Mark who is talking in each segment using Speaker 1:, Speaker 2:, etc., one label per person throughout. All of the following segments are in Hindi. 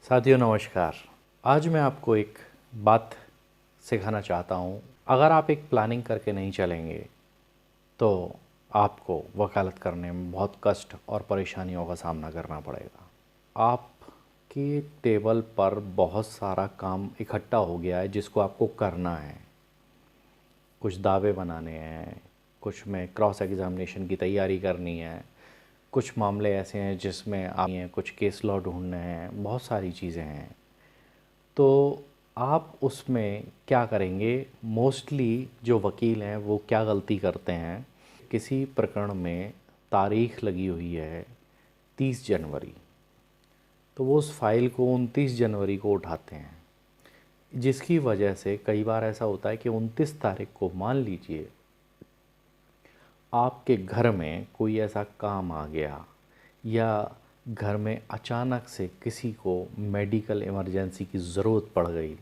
Speaker 1: साथियों नमस्कार। आज मैं आपको एक बात सिखाना चाहता हूँ। अगर आप एक प्लानिंग करके नहीं चलेंगे तो आपको वकालत करने में बहुत कष्ट और परेशानियों का सामना करना पड़ेगा। आपके टेबल पर बहुत सारा काम इकट्ठा हो गया है जिसको आपको करना है। कुछ दावे बनाने हैं, कुछ में क्रॉस एग्ज़ामिनेशन की तैयारी करनी है, कुछ मामले ऐसे हैं जिसमें आप हैं, कुछ केस लॉ ढूंढने हैं, बहुत सारी चीज़ें हैं। तो आप उसमें क्या करेंगे? मोस्टली जो वकील हैं वो क्या गलती करते हैं, किसी प्रकरण में तारीख लगी हुई है 30 जनवरी, तो वो उस फाइल को 29 जनवरी को उठाते हैं, जिसकी वजह से कई बार ऐसा होता है कि 29 तारीख को मान लीजिए आपके घर में कोई ऐसा काम आ गया या घर में अचानक से किसी को मेडिकल इमरजेंसी की ज़रूरत पड़ गई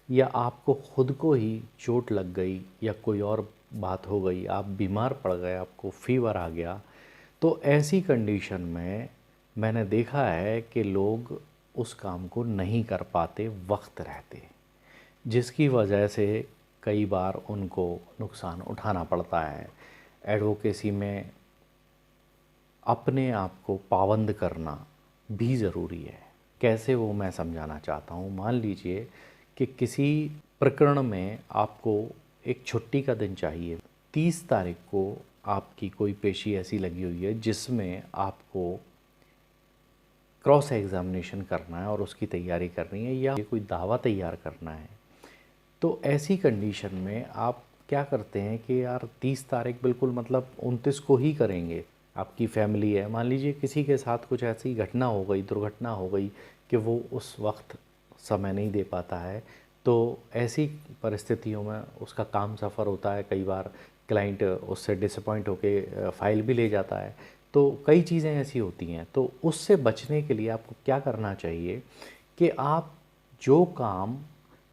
Speaker 1: या आपको ख़ुद को ही चोट लग गई या कोई और बात हो गई, आप बीमार पड़ गए, आपको फ़ीवर आ गया। तो ऐसी कंडीशन में मैंने देखा है कि लोग उस काम को नहीं कर पाते वक्त रहते, जिसकी वजह से कई बार उनको नुकसान उठाना पड़ता है। एडवोकेसी में अपने आप को पाबंद करना भी ज़रूरी है। कैसे, वो मैं समझाना चाहता हूँ। मान लीजिए कि किसी प्रकरण में आपको एक छुट्टी का दिन चाहिए। 30 तारीख को आपकी कोई पेशी ऐसी लगी हुई है जिसमें आपको क्रॉस एग्ज़ामिनेशन करना है और उसकी तैयारी करनी है या कोई दावा तैयार करना है। तो ऐसी कंडीशन में आप क्या करते हैं कि यार 30 तारीख बिल्कुल मतलब 29 को ही करेंगे। आपकी फैमिली है, मान लीजिए किसी के साथ कुछ ऐसी घटना हो गई, दुर्घटना हो गई कि वो उस वक्त समय नहीं दे पाता है, तो ऐसी परिस्थितियों में उसका काम सफ़र होता है। कई बार क्लाइंट उससे डिसअपॉइंट होके फ़ाइल भी ले जाता है। तो कई चीज़ें ऐसी होती हैं। तो उससे बचने के लिए आपको क्या करना चाहिए कि आप जो काम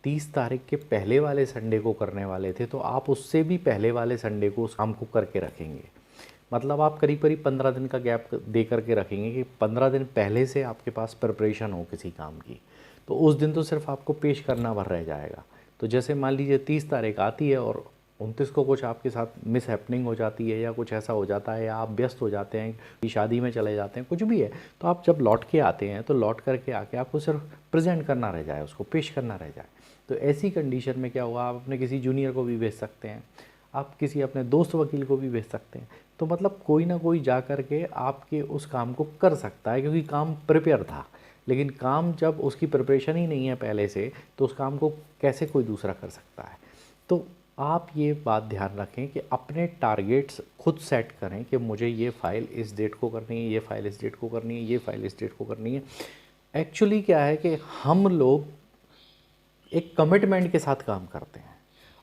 Speaker 1: 30 तारीख के पहले वाले संडे को करने वाले थे, तो आप उससे भी पहले वाले संडे को उस काम को करके रखेंगे। मतलब आप करीब करीब 15 दिन का गैप दे करके रखेंगे कि 15 दिन पहले से आपके पास प्रिपरेशन हो किसी काम की। तो उस दिन तो सिर्फ आपको पेश करना भर रह जाएगा। तो जैसे मान लीजिए 30 तारीख आती है और 29 को कुछ आपके साथ मिस हैपनिंग हो जाती है या कुछ ऐसा हो जाता है या आप व्यस्त हो जाते हैं कि शादी में चले जाते हैं, कुछ भी है, तो आप जब लौट के आते हैं तो लौट करके आके आपको सिर्फ प्रेजेंट करना रह जाए, उसको पेश करना रह जाए। तो ऐसी कंडीशन में क्या होगा, आप अपने किसी जूनियर को भी भेज सकते हैं, आप किसी अपने दोस्त वकील को भी भेज सकते हैं। तो मतलब कोई ना कोई जा कर के आपके उस काम को कर सकता है, क्योंकि काम प्रिपेयर था। लेकिन काम जब उसकी प्रिपरेशन ही नहीं है पहले से, तो उस काम को कैसे कोई दूसरा कर सकता है। तो आप ये बात ध्यान रखें कि अपने टारगेट्स खुद सेट करें कि मुझे ये फ़ाइल इस डेट को करनी है, ये फ़ाइल इस डेट को करनी है, ये फ़ाइल इस डेट को करनी है। एक्चुअली क्या है कि हम लोग एक कमिटमेंट के साथ काम करते हैं,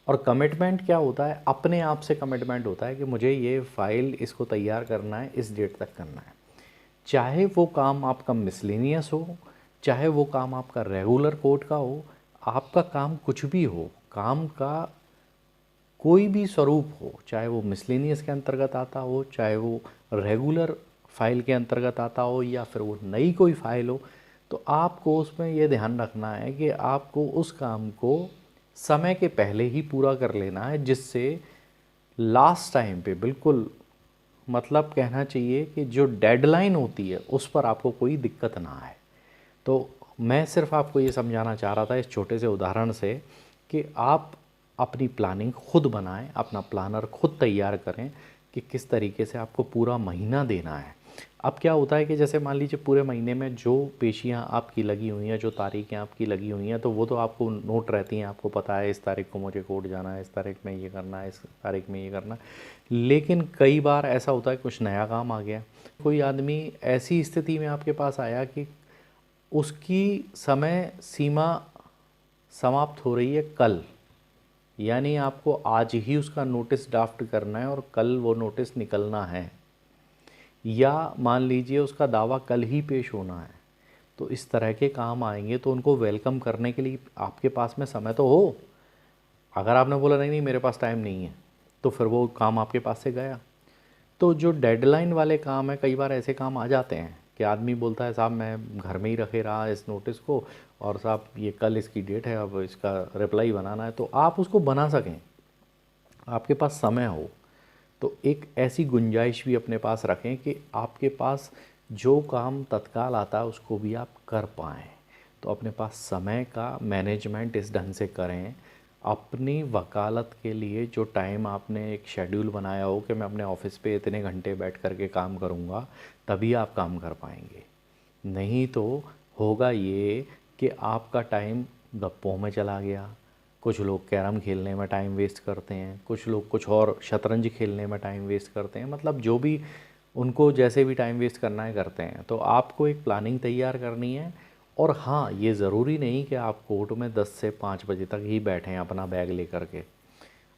Speaker 1: और कमिटमेंट क्या होता है, अपने आप से कमिटमेंट होता है कि मुझे ये फ़ाइल इसको तैयार करना है, इस डेट तक करना है। चाहे वो काम आपका मिसलेनियस हो, चाहे वो काम आपका रेगुलर कोर्ट का हो, आपका काम कुछ भी हो, काम का कोई भी स्वरूप हो, चाहे वो मिसलेनियस के अंतर्गत आता हो, चाहे वो रेगुलर फाइल के अंतर्गत आता हो या फिर वो नई कोई फ़ाइल हो, तो आपको उसमें ये ध्यान रखना है कि आपको उस काम को समय के पहले ही पूरा कर लेना है, जिससे लास्ट टाइम पे बिल्कुल मतलब कहना चाहिए कि जो डेडलाइन होती है उस पर आपको कोई दिक्कत ना आए। तो मैं सिर्फ आपको ये समझाना चाह रहा था इस छोटे से उदाहरण से कि आप अपनी प्लानिंग खुद बनाएं, अपना प्लानर खुद तैयार करें कि किस तरीके से आपको पूरा महीना देना है। अब क्या होता है कि जैसे मान लीजिए पूरे महीने में जो पेशियां आपकी लगी हुई हैं, जो तारीखें आपकी लगी हुई हैं, तो वो तो आपको नोट रहती हैं, आपको पता है इस तारीख को मुझे कोर्ट जाना है, इस तारीख में ये करना है, इस तारीख में ये करना है। लेकिन कई बार ऐसा होता है कुछ नया काम आ गया, कोई आदमी ऐसी स्थिति में आपके पास आया कि उसकी समय सीमा समाप्त हो रही है कल, यानी आपको आज ही उसका नोटिस ड्राफ्ट करना है और कल वो नोटिस निकलना है, या मान लीजिए उसका दावा कल ही पेश होना है। तो इस तरह के काम आएंगे तो उनको वेलकम करने के लिए आपके पास में समय तो हो। अगर आपने बोला नहीं नहीं मेरे पास टाइम नहीं है, तो फिर वो काम आपके पास से गया। तो जो डेडलाइन वाले काम है, कई बार ऐसे काम आ जाते हैं कि आदमी बोलता है साहब मैं घर में ही रखे रहा इस नोटिस को, और साहब ये कल इसकी डेट है, अब इसका रिप्लाई बनाना है, तो आप उसको बना सकें, आपके पास समय हो। तो एक ऐसी गुंजाइश भी अपने पास रखें कि आपके पास जो काम तत्काल आता है उसको भी आप कर पाएँ। तो अपने पास समय का मैनेजमेंट इस ढंग से करें। अपनी वकालत के लिए जो टाइम आपने एक शेड्यूल बनाया हो कि मैं अपने ऑफिस पे इतने घंटे बैठ कर के काम करूँगा, तभी आप काम कर पाएंगे। नहीं तो होगा ये कि आपका टाइम गप्पों में चला गया, कुछ लोग कैरम खेलने में टाइम वेस्ट करते हैं, कुछ लोग कुछ और शतरंज खेलने में टाइम वेस्ट करते हैं, मतलब जो भी उनको जैसे भी टाइम वेस्ट करना है करते हैं। तो आपको एक प्लानिंग तैयार करनी है। और हाँ, ये ज़रूरी नहीं कि आप कोर्ट में 10 से 5 बजे तक ही बैठें अपना बैग लेकर के।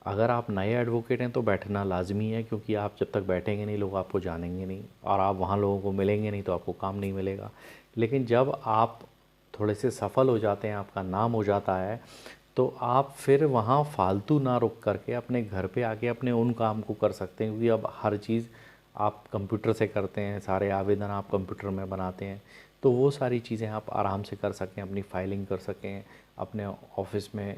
Speaker 1: अगर आप नए एडवोकेट हैं तो बैठना लाजमी है, क्योंकि आप जब तक बैठेंगे नहीं लोग आपको जानेंगे नहीं, और आप वहाँ लोगों को मिलेंगे नहीं तो आपको काम नहीं मिलेगा। लेकिन जब आप थोड़े से सफल हो जाते हैं, आपका नाम हो जाता है, तो आप फिर वहाँ फालतू ना रुक करके अपने घर पे आके अपने उन काम को कर सकते हैं, क्योंकि अब हर चीज़ आप कंप्यूटर से करते हैं, सारे आवेदन आप कंप्यूटर में बनाते हैं, तो वो सारी चीज़ें आप आराम से कर सकें, अपनी फाइलिंग कर सकें, अपने ऑफिस में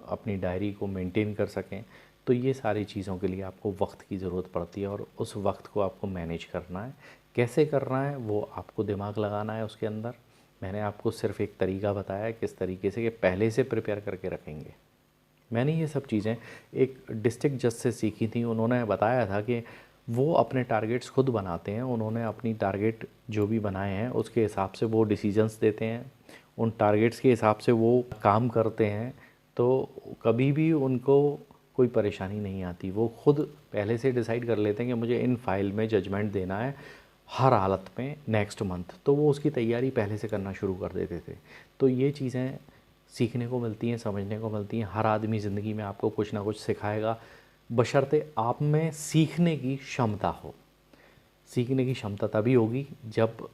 Speaker 1: अपनी डायरी को मेंटेन कर सकें। तो ये सारी चीज़ों के लिए आपको वक्त की ज़रूरत पड़ती है, और उस वक्त को आपको मैनेज करना है। कैसे करना है वो आपको दिमाग लगाना है उसके अंदर। मैंने आपको सिर्फ एक तरीका बताया है किस तरीके से, कि पहले से प्रिपेयर करके रखेंगे। मैंने ये सब चीज़ें एक डिस्ट्रिक्ट जज से सीखी थी। उन्होंने बताया था कि वो अपने टारगेट्स खुद बनाते हैं, उन्होंने अपनी टारगेट जो भी बनाए हैं उसके हिसाब से वो डिसीजंस देते हैं, उन टारगेट्स के हिसाब से वो काम करते हैं। तो कभी भी उनको कोई परेशानी नहीं आती, वो खुद पहले से डिसाइड कर लेते हैं कि मुझे इन फाइल में जजमेंट देना है हर हालत में नेक्स्ट मंथ, तो वो उसकी तैयारी पहले से करना शुरू कर देते थे। तो ये चीज़ें सीखने को मिलती हैं, समझने को मिलती हैं। हर आदमी ज़िंदगी में आपको कुछ ना कुछ सिखाएगा, बशर्ते आप में सीखने की क्षमता हो। सीखने की क्षमता तभी होगी जब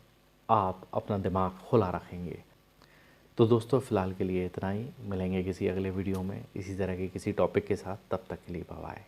Speaker 1: आप अपना दिमाग खुला रखेंगे। तो दोस्तों, फ़िलहाल के लिए इतना ही। मिलेंगे किसी अगले वीडियो में इसी तरह के किसी टॉपिक के साथ। तब तक के लिए बाय बाय।